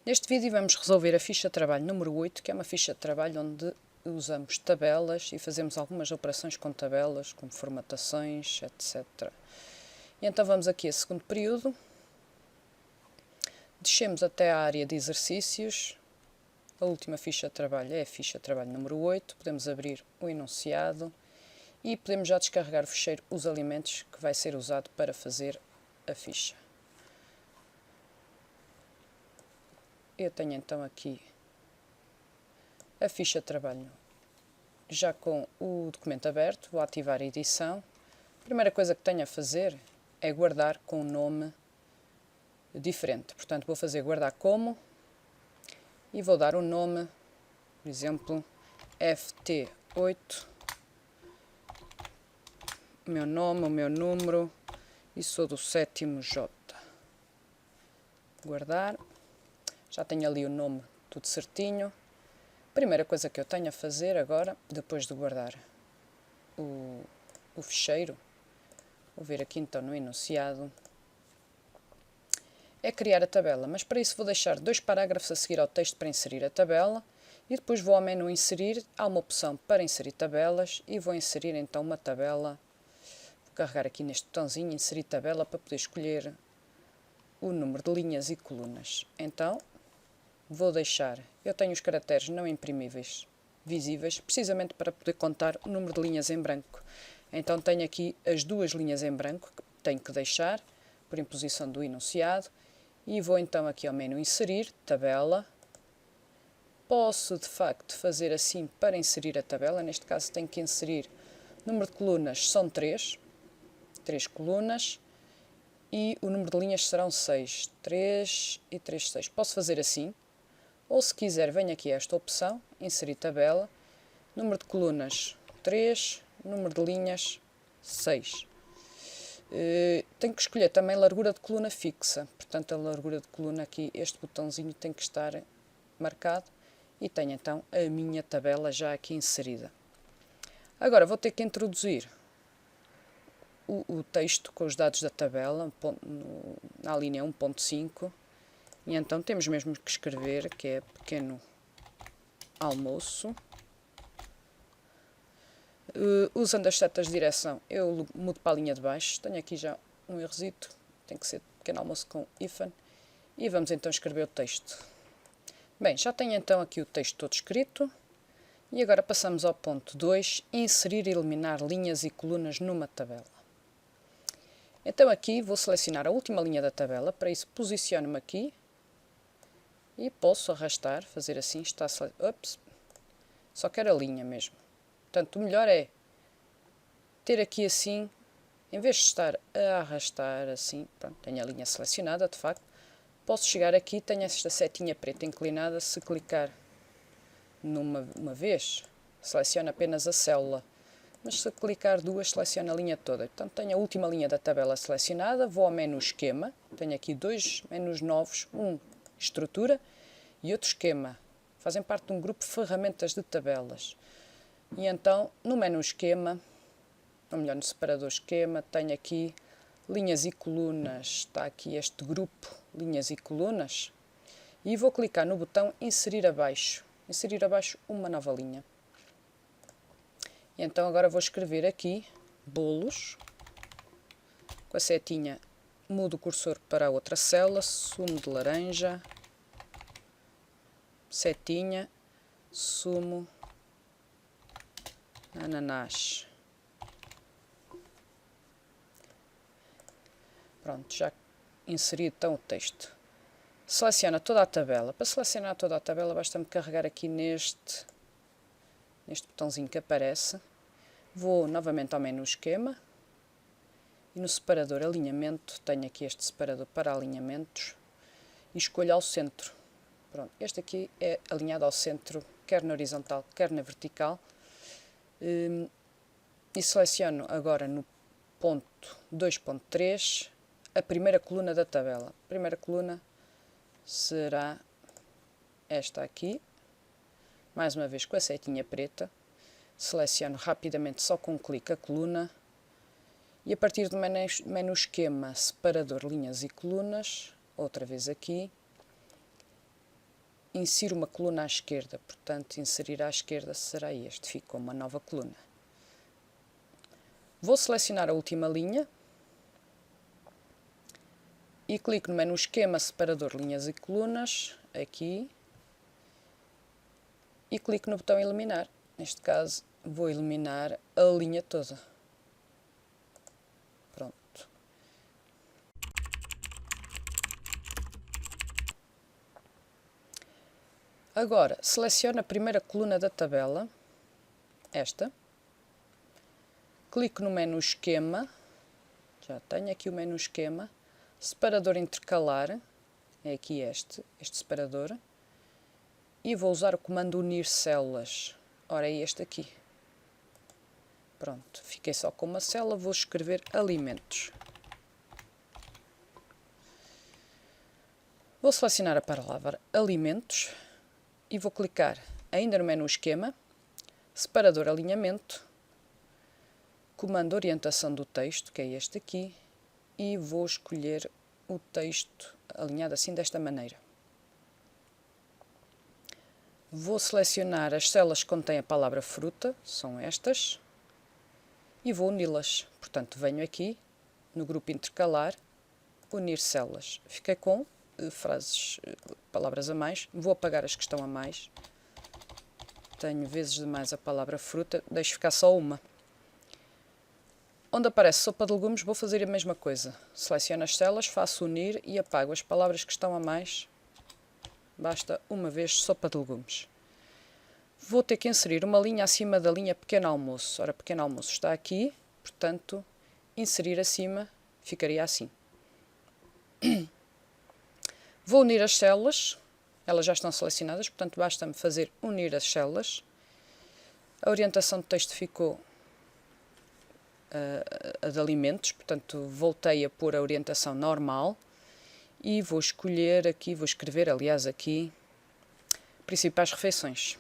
Neste vídeo vamos resolver a ficha de trabalho número 8, que é uma ficha de trabalho onde usamos tabelas e fazemos algumas operações com tabelas, como formatações, etc. E então vamos aqui a segundo período, descemos até a área de exercícios, a última ficha de trabalho é a ficha de trabalho número 8, podemos abrir o enunciado e podemos já descarregar o ficheiro Os Alimentos, que vai ser usado para fazer a ficha. Eu tenho então aqui a ficha de trabalho já com o documento aberto, vou ativar a edição. A primeira coisa que tenho a fazer é guardar com um nome diferente. Portanto, vou fazer guardar como e vou dar um nome, por exemplo, FT8, o meu nome, o meu número e sou do 7º J. Guardar. Já tenho ali o nome tudo certinho. A primeira coisa que eu tenho a fazer agora, depois de guardar o ficheiro, vou ver aqui então no enunciado, é criar a tabela. Mas para isso vou deixar 2 parágrafos a seguir ao texto para inserir a tabela e depois vou ao menu inserir, há uma opção para inserir tabelas e vou inserir então uma tabela. Vou carregar aqui neste botãozinho, inserir tabela, para poder escolher o número de linhas e colunas. Então, vou deixar, eu tenho os caracteres não imprimíveis visíveis, precisamente para poder contar o número de linhas em branco. Então tenho aqui as 2 linhas em branco que tenho que deixar, por imposição do enunciado, e vou então aqui ao menu inserir, tabela. Posso de facto fazer assim para inserir a tabela, neste caso tenho que inserir, número de colunas são 3 colunas, e o número de linhas serão 6, 3 e 3, 6. Posso fazer assim. Ou se quiser, venho aqui a esta opção, inserir tabela, número de colunas 3, número de linhas 6. Tenho que escolher também largura de coluna fixa, portanto a largura de coluna aqui, este botãozinho tem que estar marcado e tenho então a minha tabela já aqui inserida. Agora vou ter que introduzir o texto com os dados da tabela na linha 1.5. E então temos mesmo que escrever que é pequeno almoço. Usando as setas de direção, eu mudo para a linha de baixo. Tenho aqui já um errozito, tem que ser pequeno almoço com hífen. E vamos então escrever o texto. Bem, já tenho então aqui o texto todo escrito. E agora passamos ao ponto 2, inserir e eliminar linhas e colunas numa tabela. Então aqui vou selecionar a última linha da tabela, para isso posiciono-me aqui. E posso arrastar, fazer assim, Ups, só quero a linha mesmo. Portanto, o melhor é ter aqui assim, em vez de estar a arrastar assim, pronto, tenho a linha selecionada, de facto. Posso chegar aqui, tenho esta setinha preta inclinada, se clicar uma vez, seleciona apenas a célula. Mas se clicar 2, seleciona a linha toda. Portanto, tenho a última linha da tabela selecionada, vou ao menu esquema, tenho aqui 2 menus novos, um estrutura e outro esquema, fazem parte de um grupo de ferramentas de tabelas. E então, no menu esquema, ou melhor, no separador esquema, tenho aqui linhas e colunas, está aqui este grupo, linhas e colunas, e vou clicar no botão inserir abaixo uma nova linha. E então agora vou escrever aqui, bolos, com a setinha mudo o cursor para a outra célula, sumo de laranja, setinha, sumo, ananás. Pronto, já inserido então o texto. Seleciona toda a tabela. Para selecionar toda a tabela basta-me carregar aqui neste botãozinho que aparece. Vou novamente ao menu esquema. E no separador alinhamento, tenho aqui este separador para alinhamentos e escolho ao centro. Pronto, este aqui é alinhado ao centro, quer na horizontal, quer na vertical. E seleciono agora no ponto 2.3 a primeira coluna da tabela. A primeira coluna será esta aqui. Mais uma vez com a setinha preta. Seleciono rapidamente só com um clique a coluna. E a partir do menu esquema, separador linhas e colunas, outra vez aqui, insiro uma coluna à esquerda, portanto, inserir à esquerda será este, ficou uma nova coluna. Vou selecionar a última linha e clico no menu Esquema, Separador, Linhas e Colunas, aqui, e clico no botão Eliminar. Neste caso, vou eliminar a linha toda. Pronto. Agora, seleciono a primeira coluna da tabela, esta. Clico no menu Esquema, já tenho aqui o menu Esquema, Separador Intercalar, é aqui este separador, e vou usar o comando Unir Células, ora é este aqui. Pronto, fiquei só com uma célula, vou escrever Alimentos. Vou selecionar a palavra Alimentos e vou clicar ainda no menu Esquema, Separador Alinhamento, comando Orientação do texto, que é este aqui, e vou escolher o texto alinhado assim desta maneira. Vou selecionar as células que contêm a palavra fruta, são estas, e vou uni-las. Portanto, venho aqui no grupo intercalar, unir células. Fiquei com palavras a mais, vou apagar as que estão a mais. Tenho vezes demais a palavra fruta, deixo ficar só uma. Onde aparece sopa de legumes, vou fazer a mesma coisa. Seleciono as células, faço unir e apago as palavras que estão a mais. Basta uma vez sopa de legumes. Vou ter que inserir uma linha acima da linha pequeno almoço. Ora, pequeno almoço está aqui, portanto, inserir acima ficaria assim. Vou unir as células, elas já estão selecionadas, portanto, basta-me fazer unir as células. A orientação do texto ficou a de alimentos, portanto voltei a pôr a orientação normal e vou escolher aqui, vou escrever aliás aqui, principais refeições,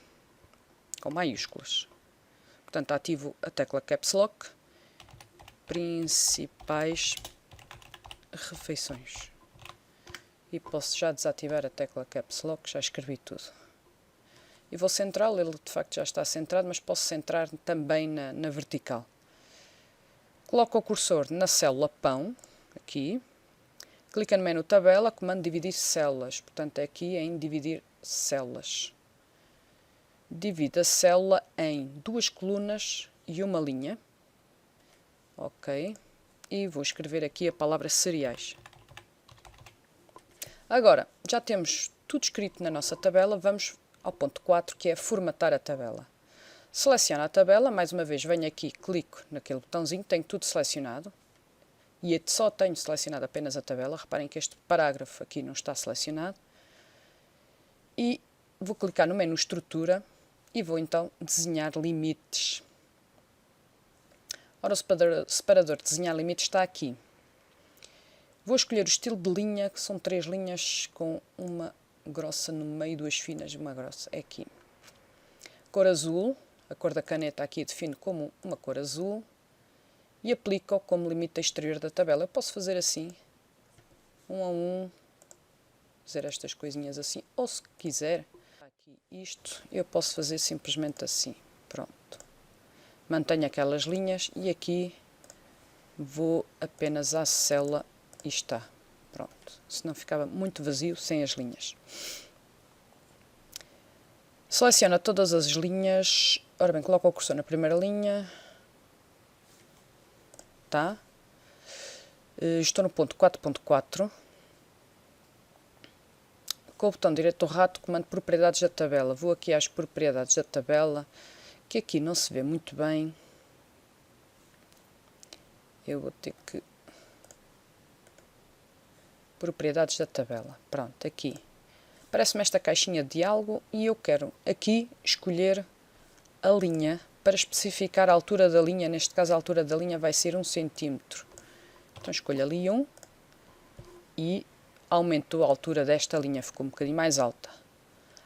com maiúsculas. Portanto ativo a tecla Caps Lock, principais refeições. E posso já desativar a tecla Caps Lock, já escrevi tudo. E vou centrá-lo, ele de facto já está centrado, mas posso centrar também na vertical. Coloco o cursor na célula Pão, aqui, clica no menu Tabela, comando Dividir Células, portanto é aqui em Dividir Células. Divido a célula em 2 colunas e uma linha, ok, e vou escrever aqui a palavra cereais. Agora, já temos tudo escrito na nossa tabela, vamos ao ponto 4, que é formatar a tabela. Seleciono a tabela, mais uma vez venho aqui, clico naquele botãozinho, tenho tudo selecionado. E só tenho selecionado apenas a tabela, reparem que este parágrafo aqui não está selecionado. E vou clicar no menu Estrutura e vou então desenhar limites. Ora, o separador de desenhar limites está aqui. Vou escolher o estilo de linha, que são 3 linhas com uma grossa no meio, 2 finas e uma grossa. É aqui. Cor azul. A cor da caneta aqui defino como uma cor azul e aplico como limite exterior da tabela. Eu posso fazer assim, 1 a 1, fazer estas coisinhas assim, ou se quiser, aqui isto, eu posso fazer simplesmente assim, pronto. Mantenho aquelas linhas e aqui vou apenas à célula e está, pronto. Senão ficava muito vazio sem as linhas. Seleciona todas as linhas, ora bem, coloco o cursor na primeira linha, tá? Estou no ponto 4.4, com o botão direito do rato, comando propriedades da tabela, vou aqui às propriedades da tabela, que aqui não se vê muito bem, eu vou ter que, propriedades da tabela, pronto, aqui. Aparece-me esta caixinha de diálogo e eu quero aqui escolher a linha para especificar a altura da linha. Neste caso a altura da linha vai ser 1 cm. Então escolho ali 1 e aumento a altura desta linha, ficou um bocadinho mais alta.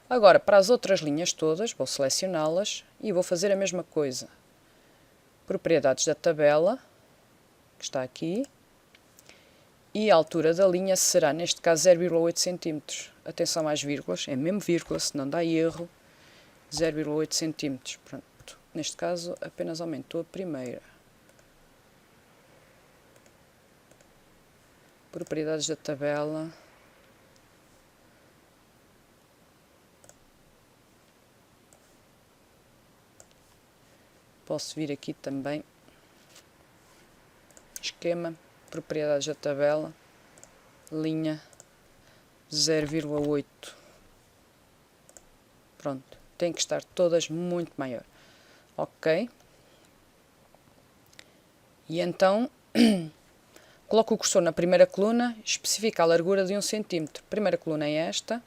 Agora para as outras linhas todas vou selecioná-las e vou fazer a mesma coisa. Propriedades da tabela, que está aqui, E a altura da linha será, neste caso, 0,8 cm. Atenção às vírgulas, é mesmo vírgula, se não dá erro, 0,8 cm. Pronto, neste caso apenas aumentou a primeira. Propriedades da tabela. Posso vir aqui também, esquema, propriedades da tabela, linha 0,8. Pronto, tem que estar todas muito maior. Ok. E então, coloco o cursor na primeira coluna, especifica a largura de 1 cm. Primeira coluna é esta.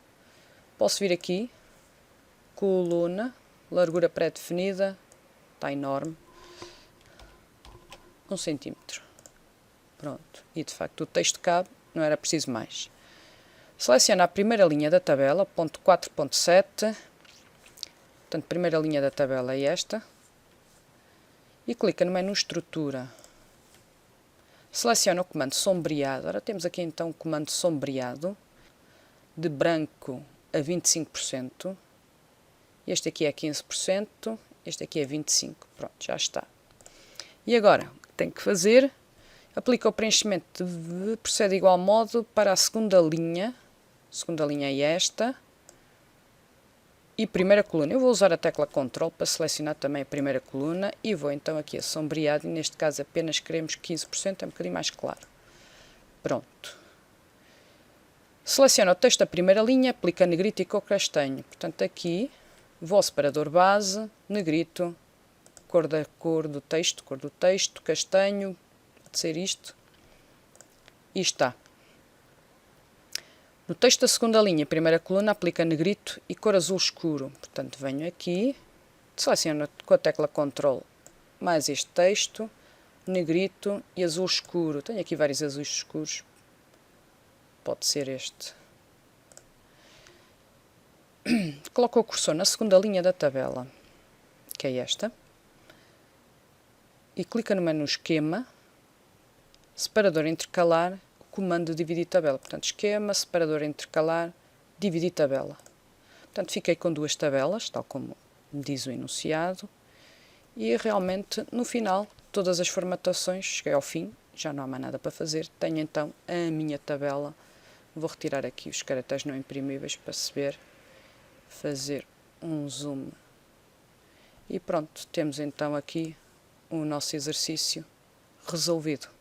Posso vir aqui, coluna, largura pré-definida, está enorme, 1 cm. Pronto, e de facto o texto cabe, não era preciso mais. Seleciona a primeira linha da tabela, ponto 4.7, portanto, primeira linha da tabela é esta, e clica no menu estrutura. Seleciona o comando sombreado, ora temos aqui então o comando sombreado, de branco a 25%, este aqui é 15%, este aqui é 25%, pronto, já está. E agora, o que tem que fazer? Aplica o preenchimento de procede de igual modo para a segunda linha é esta, e primeira coluna. Eu vou usar a tecla Ctrl para selecionar também a primeira coluna, e vou então aqui a sombreado, e neste caso apenas queremos 15%, é um bocadinho mais claro. Pronto. Seleciona o texto da primeira linha, aplica negrito e cor castanho. Portanto, aqui, vou ao separador base, negrito, cor do texto, castanho, pode ser isto, e está. No texto da segunda linha, primeira coluna, aplica negrito e cor azul escuro. Portanto, venho aqui, seleciono com a tecla Ctrl mais este texto, negrito e azul escuro. Tenho aqui vários azuis escuros, pode ser este. Coloco o cursor na segunda linha da tabela, que é esta, e clica no menu esquema, separador intercalar, comando dividir tabela. Portanto, esquema, separador intercalar, dividir tabela. Portanto, fiquei com duas tabelas, tal como diz o enunciado, e realmente, no final, todas as formatações, cheguei ao fim, já não há mais nada para fazer. Tenho então a minha tabela. Vou retirar aqui os caracteres não imprimíveis para se ver, fazer um zoom. E pronto, temos então aqui o nosso exercício resolvido.